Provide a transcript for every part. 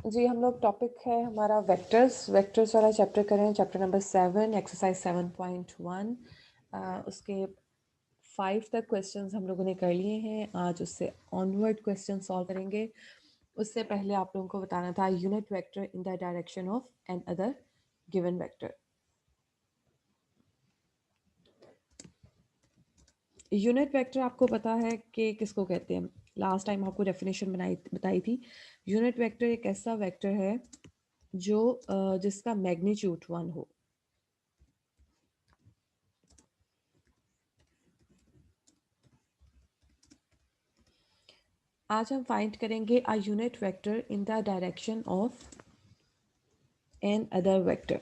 जी, हम लोग टॉपिक है हमारा वेक्टर्स वाला चैप्टर कर रहे हैं, चैप्टर नंबर 7 एक्सरसाइज 7.1। उसके 5 तक क्वेश्चंस हम लोगों ने कर लिए हैं। आज उससे ऑनवर्ड क्वेश्चन सॉल्व करेंगे। उससे पहले आप लोगों को बताना था unit vector in the direction of an other given vector. Unit vector आपको पता है कि किसको कहते हैं। लास्ट टाइम आपको डेफिनेशन बताई थी। यूनिट वेक्टर एक ऐसा वेक्टर है जो जिसका मैग्नीट्यूड 1 हो। आज हम फाइंड करेंगे a unit vector in the direction of an other vector.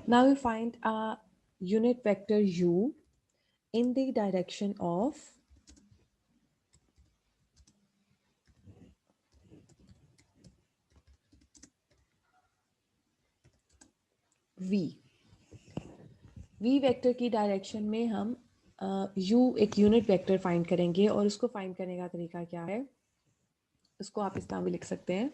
Now we find a unit vector u in the direction of v। v vector की डायरेक्शन में हम u एक यूनिट वेक्टर फाइंड करेंगे और उसको फाइंड करने का तरीका क्या है, उसको आप इस तरह भी लिख सकते हैं।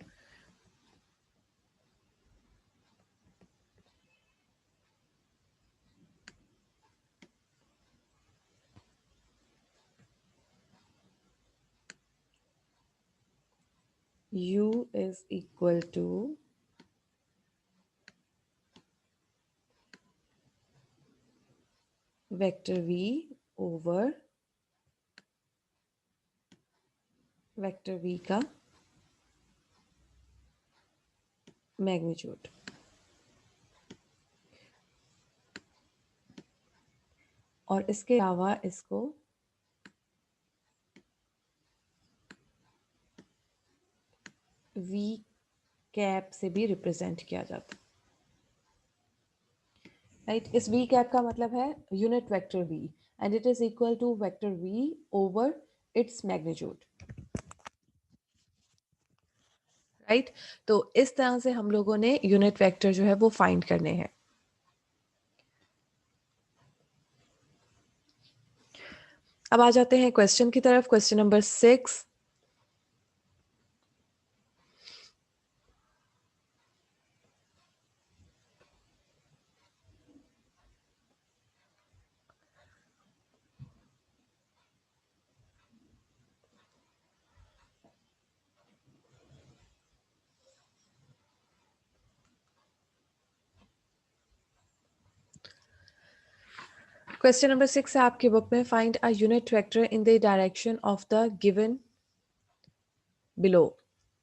u is equal to vector v over vector v का मैग्नीट्यूड। और इसके अलावा इसको v कैप से भी रिप्रेजेंट किया जाता है। राइट, इस v कैप का मतलब है unit vector v and it is equal to vector v over its magnitude. Right, तो इस तरह से हम लोगों ने यूनिट वेक्टर जो है वो फाइंड करने हैं। अब आ जाते हैं क्वेश्चन की तरफ। Question number 6। क्वेश्चन नंबर 6 है आपकी बुक में, find a unit vector in the direction of the given below.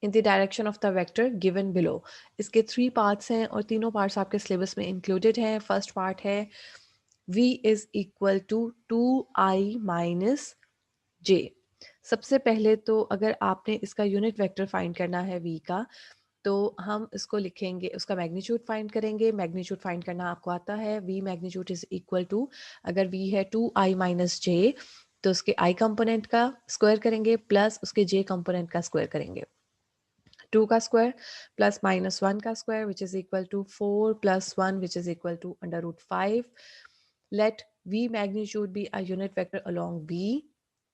In the direction of the vector given below. इसके 3 पार्ट्स हैं और तीनों पार्ट्स आपके सिलेबस में इंक्लूडेड हैं। फर्स्ट पार्ट है v is equal to 2i minus j। सबसे पहले तो अगर आपने इसका यूनिट वेक्टर फाइंड करना है v का, तो हम इसको लिखेंगे, उसका मैग्नीट्यूड फाइंड करेंगे। मैग्नीट्यूड फाइंड करना आपको आता है, v magnitude is equal to, अगर v है 2i माइनस j, तो उसके i कंपोनेंट का स्क्वायर करेंगे प्लस उसके j कंपोनेंट का स्क्वायर करेंगे। 2 का स्क्वायर प्लस माइनस 1 का square which is equal to 4 plus 1 which is equal to under root 5। Let v magnitude be a unit vector along b।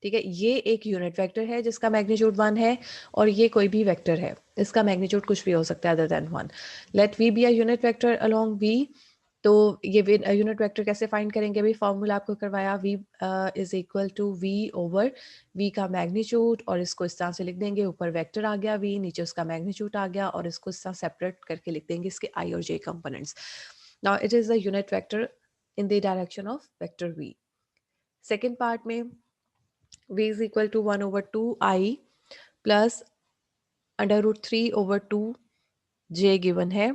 ठीक है, ये एक यूनिट वेक्टर है जिसका मैग्नीट्यूड 1 है और ये कोई भी वेक्टर है, इसका मैग्नीट्यूड कुछ भी हो सकता है other than 1। Let v be a unit vector along b। तो ये यूनिट वेक्टर कैसे फाइंड करेंगे? अभी फॉर्मूला आपको करवाया, v is equal to v over v का मैग्नीट्यूड, और इसको इस तरह से लिख देंगे, ऊपर वेक्टर आ गया v, नीचे उसका मैग्नीट्यूड आ गया, और इसको इस तरह सेपरेट करके लिख देंगे इसके i और j components. Now it is the unit vector in the direction of vector v. Second part में v is equal to 1 over 2i plus under root 3 over 2 j given है।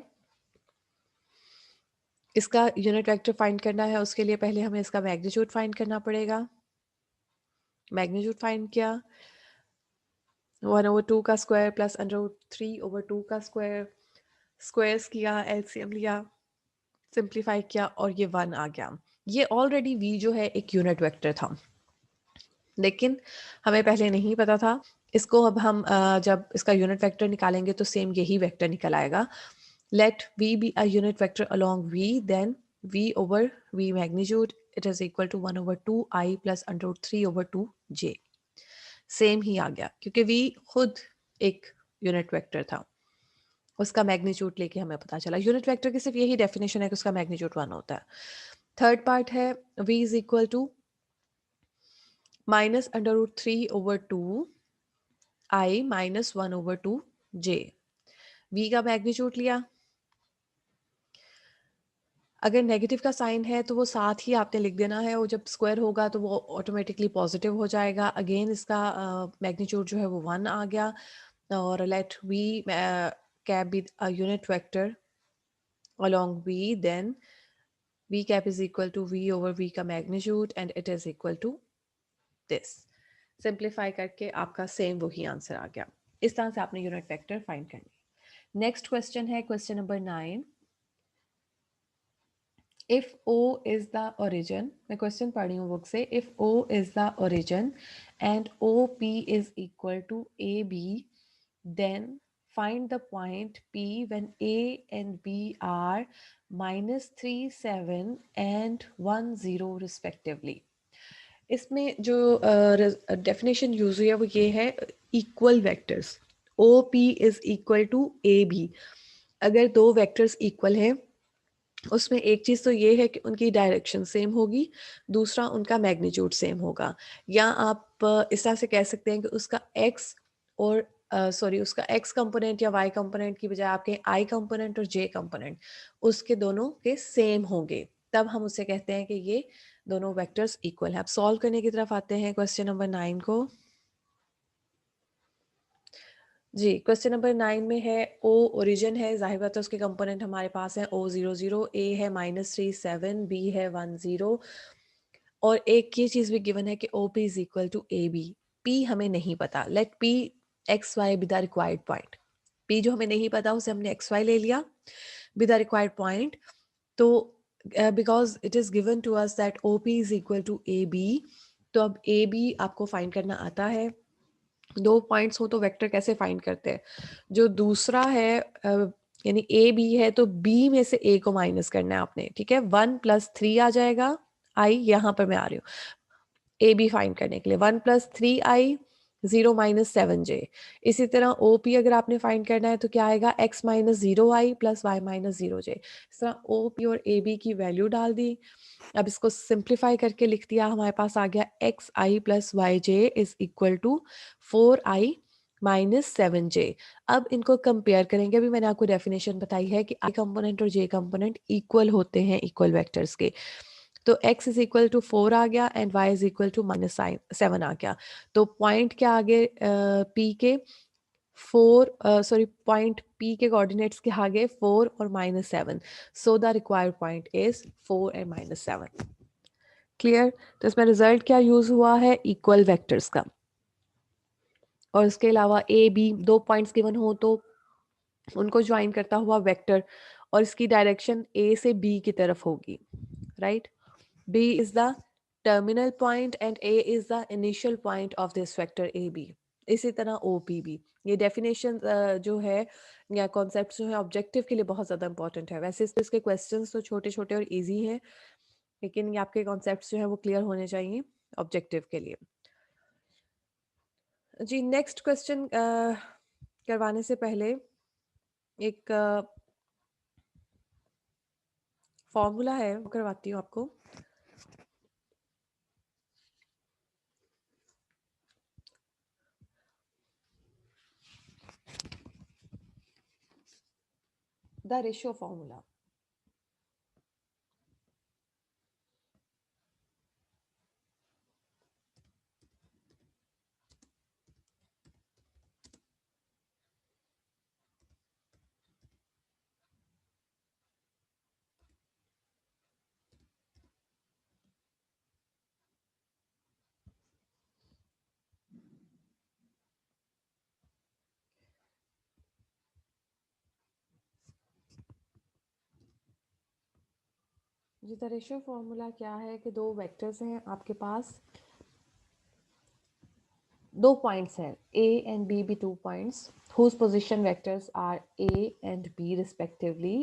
इसका यूनिट वेक्टर फाइंड करना है, उसके लिए पहले हमें इसका मैग्नीट्यूड फाइंड करना पड़ेगा। मैग्नीट्यूड फाइंड किया, 1 over 2 का square plus under root 3 over 2 का स्क्वायर, स्क्वायर्स किया, एलसीएम लिया, सिंप्लीफाई किया और ये 1 आ गया। ये ऑलरेडी v जो है एक यूनिट वेक्टर था, लेकिन हमें पहले नहीं पता था। इसको अब हम जब इसका यूनिट वेक्टर निकालेंगे तो सेम यही वेक्टर निकल आएगा। Let v be a unit vector along v, then v over v magnitude it is equal to 1/2i plus √3/2j। Same ही आ गया क्योंकि v खुद एक यूनिट वेक्टर था, उसका मैग्नीट्यूड लेके हमें पता चला। यूनिट वेक्टर की सिर्फ यही डेफिनेशन है कि उसका मैग्नीट्यूड 1 होता है। थर्ड पार्ट है v is equal to -√3/2 i minus 1/2j। v का मैग्नीट्यूड लिया, अगर नेगेटिव का साइन है तो वो साथ ही आपने लिख देना है, और जब स्क्वायर होगा तो वो ऑटोमेटिकली पॉजिटिव हो जाएगा। अगेन इसका मैग्नीट्यूड जो है वो 1 आ गया। और let V cap be a unit vector along v, then v cap is equal to v over v का magnitude and it is equal to this. Simplify करके आपका सेम वही आंसर आ गया। इस तरह से आपने यूनिट वेक्टर फाइंड करनी। नेक्स्ट क्वेश्चन है question number 9। if O is the origin, मैं क्वेश्चन पढ़ी हूँ बुक से, if O is the origin and OP is equal to AB, then find the point P when A and B are -3, 7 and 1, 0 respectively। इसमें जो definition use हुई है वो ये है, equal vectors O P is equal to A B. अगर दो vectors equal हैं उसमें एक चीज़ तो ये है कि उनकी डायरेक्शन सेम होगी, दूसरा उनका मैग्नीट्यूड सेम होगा। या आप इस तरह से कह सकते हैं कि उसका एक्स और सॉरी उसका एक्स कंपोनेंट या वाई कंपोनेंट की बजाय आपके आई कंपोनेंट और जे कंपोनेंट उसके दोनों के सेम होंगे, तब हम उसे कहते हैं कि ये दोनों वेक्टर्स इक्वल है। अब सॉल्व करने की तरफ आते हैं क्वेश्चन नंबर 9 को। जी, क्वेश्चन नंबर 9 में है ओ ओरिजिन है, जाहिर बात है उसके कंपोनेंट हमारे पास हैं O00, ए है -3, 7, बी है 1, 0, और एक ये चीज़ भी गिवन है कि O P is equal to A B. P हमें नहीं पता, let P X Y be the required point. P जो हमें नहीं पता उसे हमने एक्स वाई ले लिया बी द रिक्वायर्ड पॉइंट। तो because it is given to us that O P is equal to A B, तो अब ए बी आपको फाइंड करना आता है। दो पॉइंट्स हो तो वेक्टर कैसे फाइंड करते हैं, जो दूसरा है यानी ए बी है तो बी में से ए को माइनस करना है आपने, ठीक है। 1 + 3 आ जाएगा, आई यहाँ पर मैं आ रही हूँ ए बी फाइंड करने के लिए। 1 + 3i, 0 - 7j। इसी तरह ओ पी अगर आपने फाइंड करना है तो क्या आएगा, x - 0i + y - 0j। इस तरह ओ पी और ए बी की वैल्यू डाल दी। अब इसको सिंप्लीफाई करके लिख दिया, हमारे पास आ गया xi + yj is equal to 4i - 7j। अब इनको कंपेयर करेंगे। अभी मैंने आपको डेफिनेशन बताई है कि आई कंपोनेंट और जे कंपोनेंट इक्वल होते हैं इक्वल वेक्टर्स के। तो x इज इक्वल टू 4 आ गया and y is equal to -7 आ गया। तो पॉइंट क्या आगे p के 4 सॉरी पॉइंट p के कोऑर्डिनेट्स के आगे 4 और -7। So the required point is 4 and -7। Clear. तो इसमें रिजल्ट क्या यूज हुआ है, इक्वल वेक्टर्स का। और इसके अलावा ए बी दो पॉइंट्स गिवन हो तो उनको ज्वाइन करता हुआ वेक्टर, और इसकी डायरेक्शन ए से बी की तरफ होगी, right. B is the terminal point and A is the initial point of this vector AB। इसी तरह OPB। ये डेफिनेशन जो है या कॉन्सेप्ट जो है ऑब्जेक्टिव के लिए बहुत ज़्यादा इंपॉर्टेंट है। वैसे इसके क्वेश्चंस तो छोटे छोटे और इजी हैं, लेकिन ये आपके कॉन्सेप्ट्स जो है वो क्लियर होने चाहिए ऑब्जेक्टिव के लिए। जी, नेक्स्ट क्वेश्चन करवाने से पहले एक फॉर्मूला है वो करवाती हूँ आपको। The ratio formula. जी, द रेशियो फॉर्मूला क्या है कि दो वेक्टर्स हैं आपके पास, दो पॉइंट्स हैं a and b be two points whose position vectors are a and b respectively.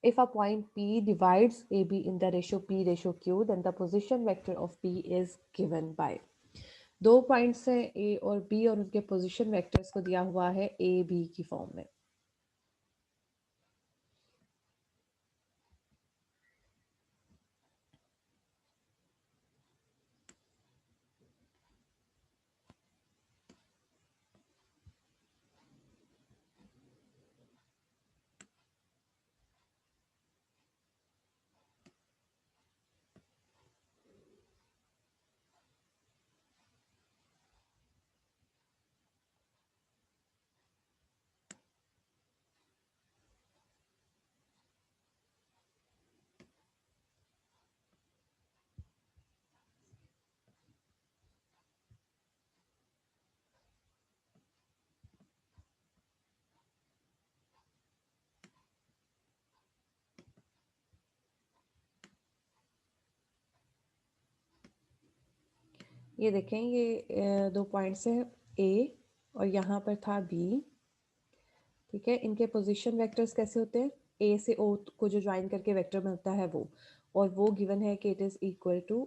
If a point P divides AB in the ratio P ratio Q, then the position vector of P is given by. दो points हैं A और B और उनके position vectors को दिया हुआ है A B की फॉर्म में. ये देखें, ये दो पॉइंट्स हैं A और यहाँ पर था B. ठीक है, इनके पोजीशन वेक्टर्स कैसे होते हैं? A से O को जो ज्वाइन करके वेक्टर बनता है वो, और वो गिवन है कि it is equal to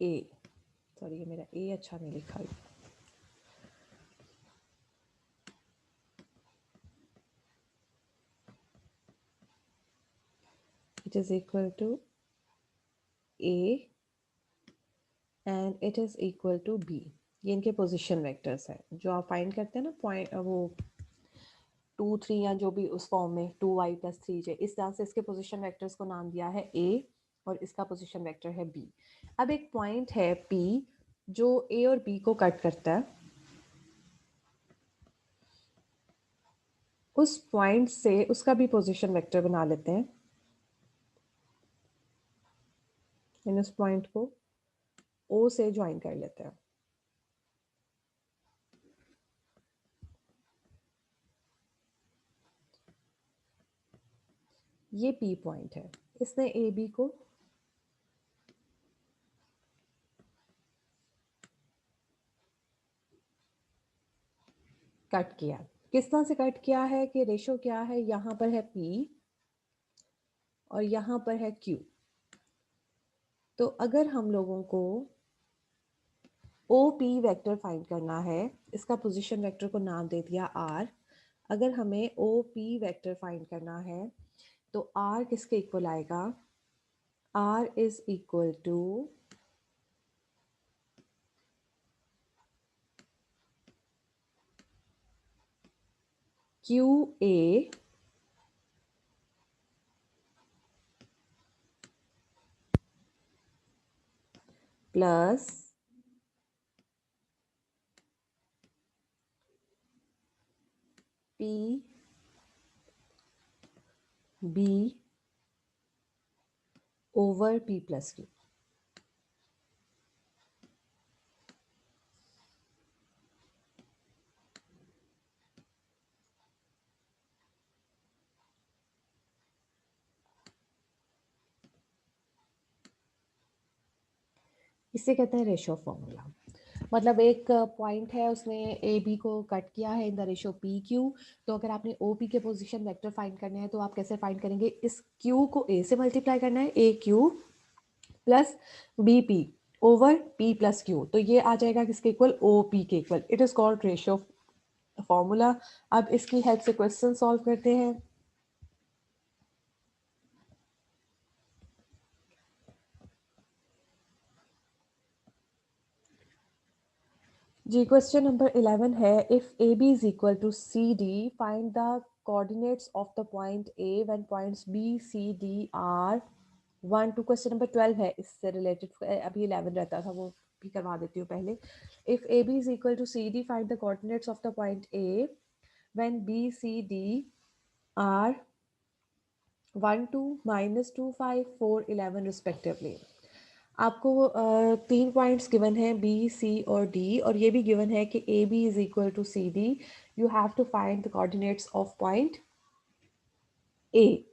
A. Sorry, ये मेरा A अच्छा नहीं लिखा है. It is equal to A and it is equal to B. ये इनके पोजीशन वेक्टर्स हैं जो आप फाइंड करते हैं ना, पॉइंट वो 2 3 या जो भी उस फॉर्म में 2y+3j, इस तरह से इसके पोजीशन वेक्टर्स को नाम दिया है A और इसका पोजीशन वेक्टर है B. अब एक पॉइंट है P जो A और B को कट करता है. उस पॉइंट से उसका भी पोजीशन वेक्टर बना लेते हैं. इन उस पॉइंट को O से ज्वाइन कर लेते हैं. ये P पॉइंट है. इसने ए बी को कट किया. किस तरह से कट किया है कि रेशो क्या है, यहाँ पर है P और यहाँ पर है Q. तो अगर हम लोगों को ओ पी वेक्टर फाइंड करना है, इसका पोजीशन वेक्टर को नाम दे दिया R. अगर हमें ओ पी वेक्टर फाइंड करना है तो R किसके इक्वल आएगा? R is equal to Q A plus P B over P plus Q. इसे कहते हैं रेशो फॉर्मूला. मतलब एक पॉइंट है, उसने ए बी को कट किया है in the ratio P Q. तो अगर आपने ओ पी के पोजीशन वेक्टर फाइंड करने हैं तो आप कैसे फाइंड करेंगे? इस क्यू को ए से मल्टीप्लाई करना है, a q plus b p over p plus q. तो ये आ जाएगा किसके इक्वल? ओ पी के equal. It is called ratio formula. अब इसकी हेल्प से क्वेश्चन सॉल्व करते हैं. जी, क्वेश्चन नंबर 11 है, if A B is equal to C D find the coordinates of the point A when points B C D are 1 2. Question number 12 है इससे related. अभी 11 रहता था, वो भी करवा देती हूँ पहले. If A B is equal to C D find the coordinates of the point A when B C D are 1 2 -2 5 4 11 respectively. आपको 3 पॉइंट्स गिवन हैं बी सी और डी, और ये भी गिवन है कि A B is equal to C D. You have to find the coordinates of point A.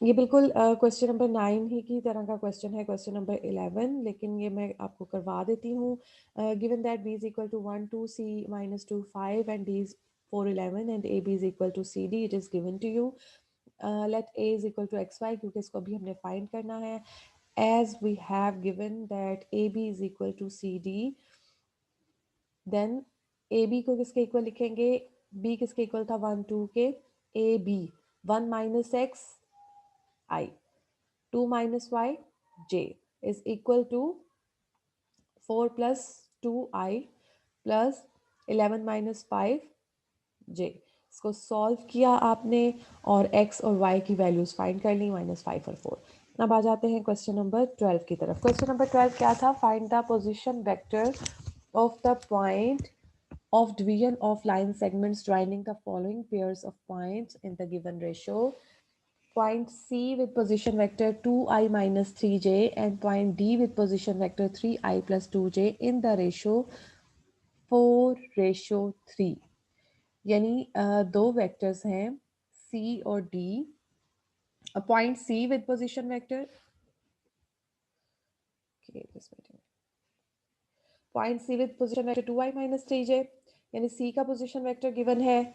ये बिल्कुल क्वेश्चन नंबर 9 ही की तरह का क्वेश्चन है, क्वेश्चन नंबर 11, लेकिन ये मैं आपको करवा देती हूँ। Given that b is equal to 1 2 c minus 2 5 and d is 4 11 and ab is equal to cd, it is given to you. Let a is equal to xy, क्योंकि इसको भी हमने फाइंड करना है. As we have given that ab is equal to cd, then ab को किसके equal लिखेंगे? b किसके इक्वल था? 1 2 के. ab 1 minus x I 2 minus y j is equal to 4 plus 2i plus 11 minus 5 j. इसको solve किया आपने और x और y की वैल्यूज फाइंड कर ली, -5 और 4. अब आ जाते हैं क्वेश्चन नंबर 12 की तरफ. क्वेश्चन नंबर 12 क्या था? Find the position vector of the point of division of line segments joining the following pairs of points in the given ratio. Point C with position vector 2i minus 3j and point D with position vector 3i plus 2j in the ratio 4:3. यानी दो vectors हैं C और D. Point C with position vector, point C with position vector 2i minus 3j, यानी C का position vector given है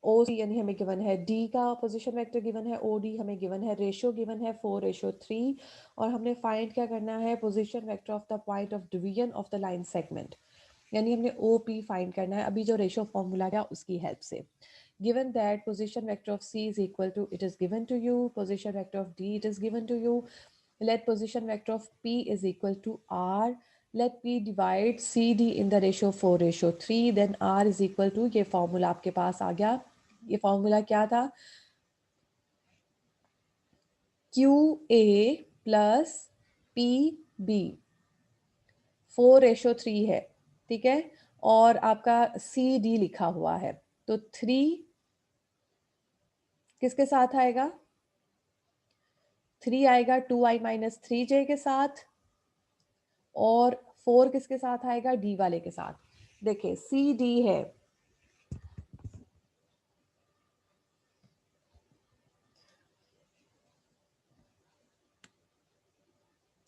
OC, यानी हमें given है D का पोजीशन वेक्टर गिवन है OD, हमें गिवन है रेशियो गिवन है 4:3, और हमने फाइंड क्या करना है? Position vector of the point of division of the line segment, यानी हमने OP फाइंड करना है अभी जो रेशियो फॉर्मूला था उसकी हेल्प से. Given that position vector of C is equal to, it is given to you, position vector of D, it is given to you. Let position vector of P is equal to R. Let P divide CD in the ratio 4:3. Then R is equal to, ये formula आपके पास आ गया. ये formula क्या था? QA plus PB 4:3 है, ठीक है, और आपका CD लिखा हुआ है, तो 3 किसके साथ आएगा? 3 आएगा 2i minus 3j के साथ, और 4 किसके साथ आएगा? D वाले के साथ. देखिए CD है,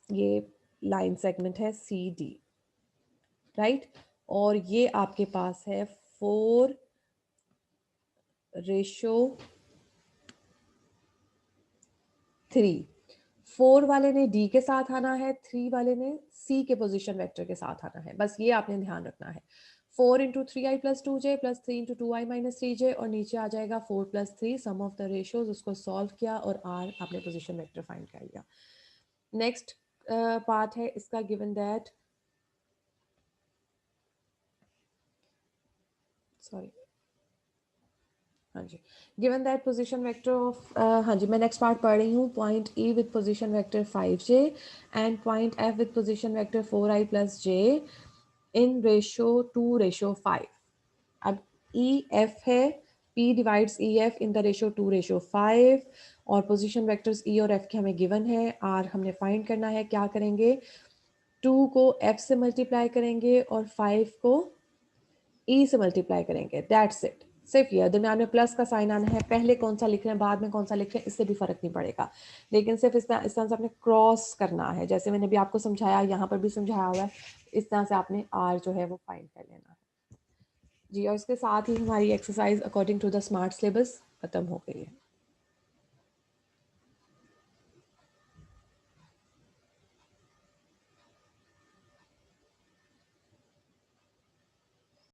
ये लाइन सेगमेंट है CD, राइट, और ये आपके पास है 4:3. 4 वाले ने D के साथ आना है, 3 वाले ने C के पोजीशन वेक्टर के साथ आना है, बस ये आपने ध्यान रखना है. 4 into 3i plus 2j plus 3 into 2i minus 3j, और नीचे आ जाएगा 4 plus 3, sum of the ratios, उसको सॉल्व किया और R आपने पोजीशन वेक्टर फाइंड कर लिया. नेक्स्ट पार्ट है इसका, गिवन दैट, सॉरी, हाँ जी, given that position vector of, हाँ जी, मैं नेक्स्ट पार्ट पढ़ रही हूँ. Point E with position vector 5j and point F with position vector 4i plus j in ratio 2:5. अब EF है, P divides EF in the ratio 2:5, और position vectors E और F के हमें गिवन है. R हमने फाइंड करना है. क्या करेंगे? 2 को F से मल्टीप्लाई करेंगे और 5 को E से मल्टीप्लाई करेंगे. That's it. सिर्फ ये दरम्यान में प्लस का साइन आना है. पहले कौन सा लिख रहे हैं, बाद में कौन सा लिख रहे हैं, इससे भी फर्क नहीं पड़ेगा, लेकिन सिर्फ इस तरह से आपने क्रॉस करना है, जैसे मैंने भी आपको समझाया, यहाँ पर भी समझाया हुआ है. इस तरह से आपने R जो है वो फाइंड कर लेना है जी. और इसके साथ ही हमारी exercise according to the smart syllabus खत्म हो गई है.